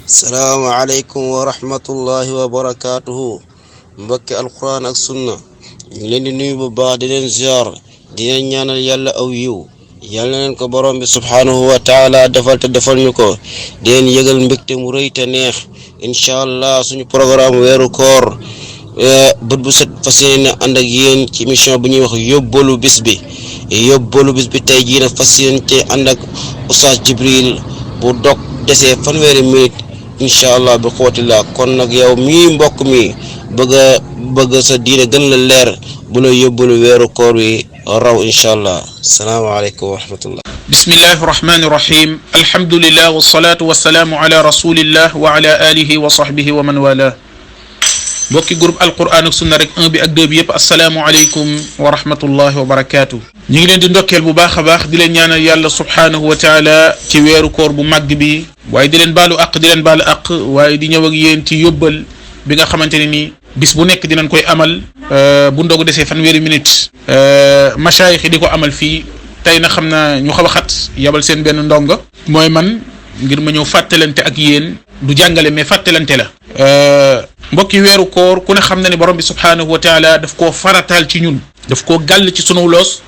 salaamaaleykum wa rahmatullahi wa barakaatuhu. mbokki alquran ak sunna ñu ngi leen di nuyu bu baax di leen ziar di leen ñaanal yàlla aw yiw yàlla na leen ko borom bi subhaanahu wa taala defal te defal ñu ko di leen yëgal mbégte mu rëy te neex incha allah suñu programme weeru koor bët bu set fas yéene ànd ak yéen ci émission bu ñuy wax yóbbalu bis bi tey jii nag fas yéene te ànd ak Oustaz Jibril bu dog desee fanweeri minute incha allah bi xóotilaa kon nag yow mii mbokk mi bëgg sa diine gën la leer bu la yóbbalu weeru koor wi raw incha allah. salaamaaleykum wa rahmatullah. bismillahi rahmani rahim alhamdulillah wasalaatu wasalaamu ala rasulillah wa ala alihi wa sahbihi wa man wala. mbokki groupe alquran ak sunna rek 1 bi ak 2 bi yëpp asalaamualeykum wa rahmatullahi wa barakaatu. ñu ngi leen di ndokkeel bu baax a baax di leen ñaanal yàlla subhaanahu wa taala ci weeru koor bu màgg bi waaye di leen baalu aq waaye di ñëw ak yéen ci yóbbal bi nga xamante ne ni bis bu nekk dinañ koy amal bu ndogu desee fanweeri minute machaayix yi di ko amal fii tey na xam naa ñu xaw a xat yabal seen benn ndongo mooy man ngir ma ñëw fàttalante ak yéen du jàngale mais fàttalante la. mbokki weeru koor ku ne xam na ne borom bi subhaanahu wa taala daf koo farataal ci ñun daf koo gàll ci sunu loos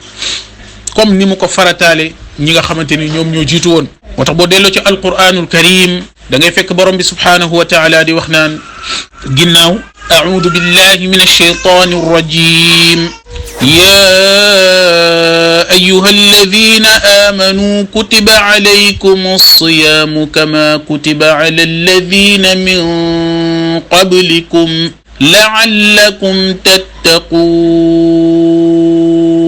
comme ni mu ko farataale ñi nga xamante ni ñoom ñoo jiitu woon. moo tax boo delloo ci alquranul karim da ngay fekk borom bi subhaanahu wa taala di wax naan ginnaaw a'uudu billahi min alshaytani arrajim ya ayyuha alladina amanu kutiba alaykum alsiyamu kama kutiba ala alladina min qablikum la'allakum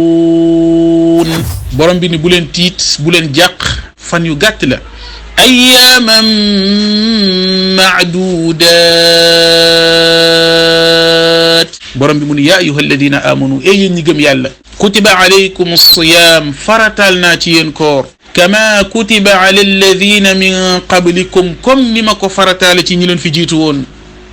tattaqun. borom bi ni bu leen tiit bu leen jàq fan yu gàtt la ayyaman ma'dudat. borom bi mu ni yaa ayyuha alladina amanu e yéen ñi gëm yàlla kutiba alaykum as-siyam faratal naa ci yéen koor kama kutiba ala alladina min qablikum comme ni ma ko farataale ci ñi leen fi jiitu woon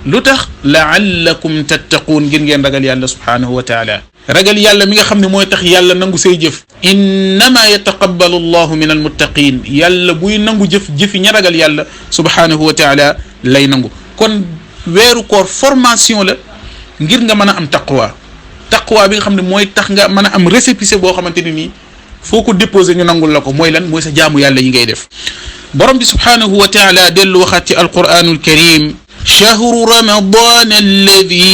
lu tax la'allakum tattaqun ngir ngeen ragal yàlla subhanahu wa taala. ragal yàlla mi nga xam ne mooy tax yàlla nangu say jëf innama yataqabbalu allahu min almuttaqin yàlla buy nangu jëfi ña ragal yàlla subhanahu wa taala lay nangu. kon weeru koor formation la ngir nga mën a am taqwa bi nga xam ne mooy tax nga mën a am récépissé boo xamante ne nii foo ko déposé ñu nangul la ko mooy lan mooy sa jaamu yàlla yi ngay def. borom bi subhanahu wa taala dellu waxaat ci alquranul karim shahru ramadan alladi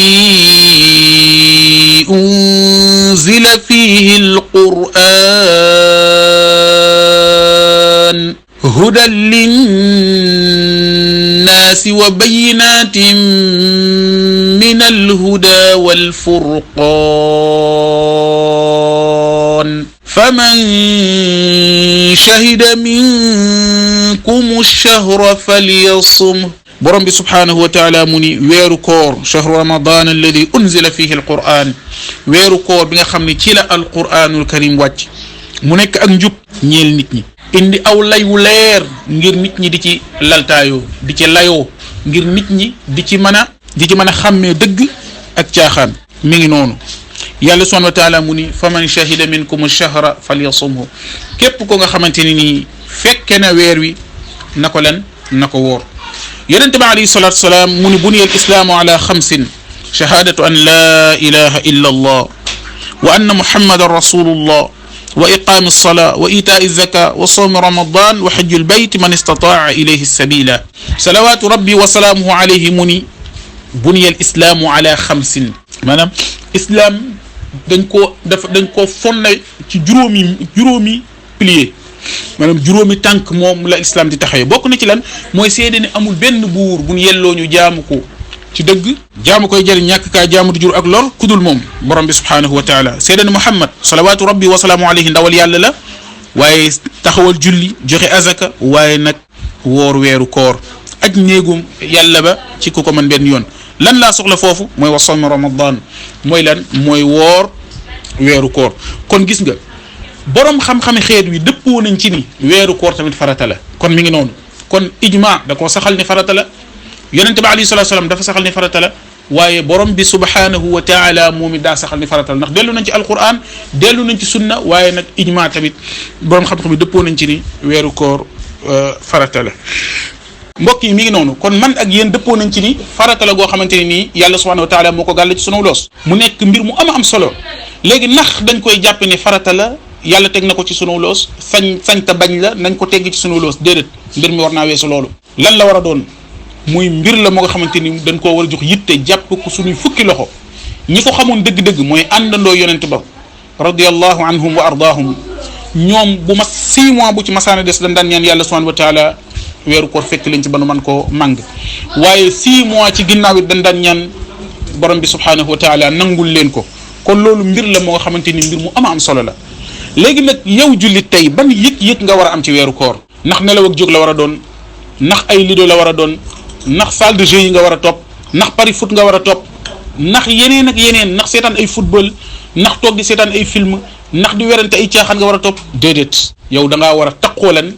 unzila fihi alquran hudan linnaasi wa bayyinatin min alhuda walfurqan faman shahida minkum ash-shahra falyasumhu. borom bi subhaanahu wa taala mu ni weeru koor shahru ramadan alladi unzila fihi alquran weeru koor bi nga xam ne ci la alquranul karim wàcc mu nekk ak njub ñeel nit ñi indi aw lay wu leer ngir nit ñi di ci laltaayoo di ci layoo ngir nit ñi di ci mën a xàmmee dëgg ak caaxaan mi ngi noonu. yàlla subhaanahu wa taala mu ni faman shahida minkum ash-shahra falyasumhu képp ko nga xamante ni nii fekke na weer wi na ko woor. yonente bi alayhi salatu wasalaam mu ni buniya al islaamu ala xamsin shahadatu an la ilaha illa allah wa anna muhammadan rasulullah wa iqaami alsalaa wa itaai zaka wa sawmi ramadan wa hajju albayt man istataa ilayhi sabila salawatu rabbi wa salaamuhu alayhi mu ni buniya al islaamu ala xamsin maanaam islam dañ koo fonne ci juróomi pilier maanaam juróomi tànk moom la islam di taxawee bokk na ci lan mooy seede ne amul benn buur bu ñu yelloo ñu jaamu ko ci dëgg jaamu koy jëriñ ñàkk kaa jaamu di jur ak lor kudul moom borom bi subhaanahu wa taala seede ne muhammad salawaatu rabbi wa salaamu alayhi ndawal yàlla la waaye taxawal julli joxe azaka waaye nag woor weeru koor ak néegum yàlla ba ci ku ko mën benn yoon. lan laa soxla foofu mooy wa sawmi ramadan mooy lan mooy woor weeru koor. kon gis nga borom xam-xami xeet wi dëppoo nañ ci ni weeru koor tamit farata la kon mi ngi noonu kon ijma da koo saxal ni farata la yonente bi alayhi salatu wasalam dafa saxal ni farata la waaye borom bi subhanahu wa taala moom it daa saxal ni farata la ndax dellu nañ ci alquran dellu nañ ci sunna waaye nag ijma tamit borom xam-xam yi dëppoo nañ ci ni weeru koor farata la. mbokk yi mi ngi noonu kon man ak yéen dëppoo nañ ci ni farata la goo xamante ne nii yàlla subhanahu wa taala moo ko gàll ci sunu loos mu nekk mbir mu am solo léegi ndax dañ koy jàppe ne farata la yàlla teg na ko ci sunu loos sañ ta bañ la nañ ko tegg ci sunu loos déedéet mbir mi war naa weesu loolu lan la war a doon muy mbir la moo nga xamante ni dañ koo war a jox yitte jàpp ko suñuy fukki loxo ñi ko xamoon dëgg-dëgg mooy àndandoo yonent ba radiyallahu anhum wa ardaahum ñoom bu ma 6 mois bu ci masaana des dañ daan ñaan yàlla subhanahu wa taala weeru koor fekk leen ci ba nu man koo màng waaye 6 mois ci ginnaaw it dañ daan ñaan borom bi subhanahu wa taala nangul leen ko kon loolu mbir la moo nga xamante ni mbir mu am solo la léegi nag yow jullit tey ban yëg-yëg nga war a am ci weeru koor ndax nelaw ak jóg la war a doon ndax ay lido la war a doon ndax salle de jeu yi nga war a topp ndax pari foot nga war a topp ndax yeneen ak yeneen ndax seetaan ay football ndax toog di seetaan ay film ndax di werante ay caaxaan nga war a topp déedéet yow da ngaa war a taqoo lan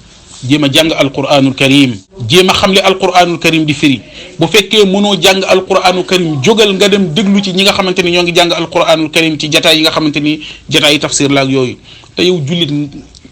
jéem a jàng alquranul karim jéem a xamle alquranul karim di firi bu fekkee mënoo jàng alquranul karim jógal nga dem déglu ci ñi nga xamante ni ñoo ngi jàng alquranul karim ci jataay yi nga xamante ni jataay yi tafsir la ak yooyu te yow jullit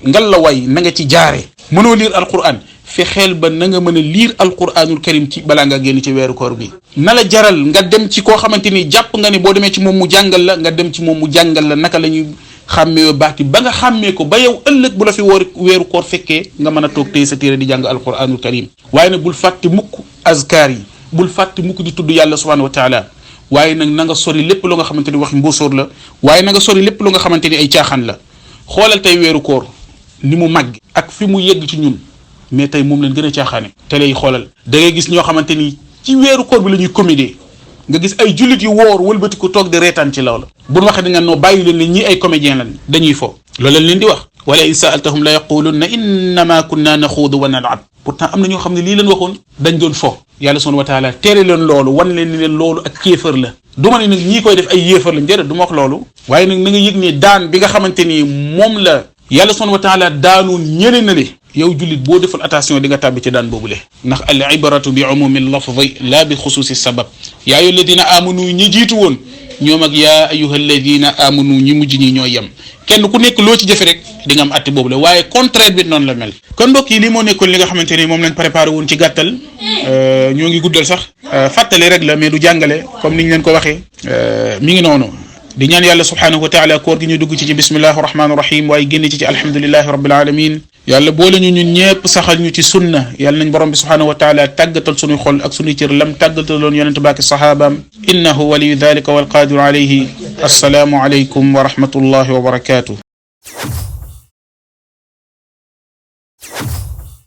ngal la way na nga ci jaare mënoo lire alquran fexeel ba na nga mën a lire alquranul karim ci balaa nga génn ci weeru koor bi na la jaral nga dem ci koo xamante ni jàpp nga ne boo demee ci moom mu jàngal la nga dem ci moom mu jàngal la naka la ñuy xàmmee baati ba nga xàmmee ko ba yow ëllëg bu la fi weeru koor fekkee nga mën a toog tey sa téere di jàng alquranul karim waaye nag bul fàtte mukk azkar yi bul fàtte mukk di tudd yàlla subhanahu wa taala waaye nag na nga sori lépp lu nga xamante ni waxi mbóosóor la waaye na nga sori lépp lu nga xamante ni ay caaxaan la xoolal tey weeru koor ni mu màgg ak fi mu yegg ci ñun mais tey moom leen gën a caaxaane te lay xoolal da ngay gis ñoo xamante ni ci weeru koor bi la ñuy comédie nga gis ay jullit yu woor wëlbati ko toog di reetaan ci loolu bu ñu waxee dañ noo bàyyi leen ne ñii ay comédien lan dañuy fo loolu lañ leen di wax wala in saaltahum la yaqulunna innama kunna naxuudu wa nal'ab pourtant am na ñoo xam ne lii leen waxoon dañ doon fo yàlla subhanahu wa taala tere leen loolu wan leen ni leen loolu ak kéefër la du ma ne nag ñii koy def ay yéefar lañ déedéet du ma wax loolu waaye nag na nga yëg ne daan bi nga xamante ni moom la yàlla subhanahu wa taala daanoon ñële na le yow jullit boo deful attention di nga tàbbi ci daan boobule ndax al ibratu bi umumi lafzi la bi xusuusi sabab yaa ayyuha alladina amanu ñi jiitu woon ñoom ak yaa ayyuha alladina amanu ñi mujj ñi ñoo yem kenn ku nekk loo ci jëfe rek di nga am atti boobule waaye contraire bi noonu la mel kon mbokk yi lii moo nekkoon li nga xamante ni moom lañ préparé woon ci gàttal ñoo ngi guddal sax fàttali rek la mais du jàngale comme niñ leen ko waxee mi ngi noonu di ñaan yàlla subhanahu wa taala koor gi ñu dugg ci bismillahi rahmaani rahim waaye génn ci alhamdulillahi rabbil alamin yàlla boole ñu ñun ñëpp saxal ñu ci sunna yàlla nañ borom bi subhanahu wa taala tàggatal suñuy xol ak suñuy cër lam tàggataloon yonente baaki sahabaam innahu waliyu dhalika wal qadiru alayhi assalaamu alaykum wa rahmatullahi wa barakatuh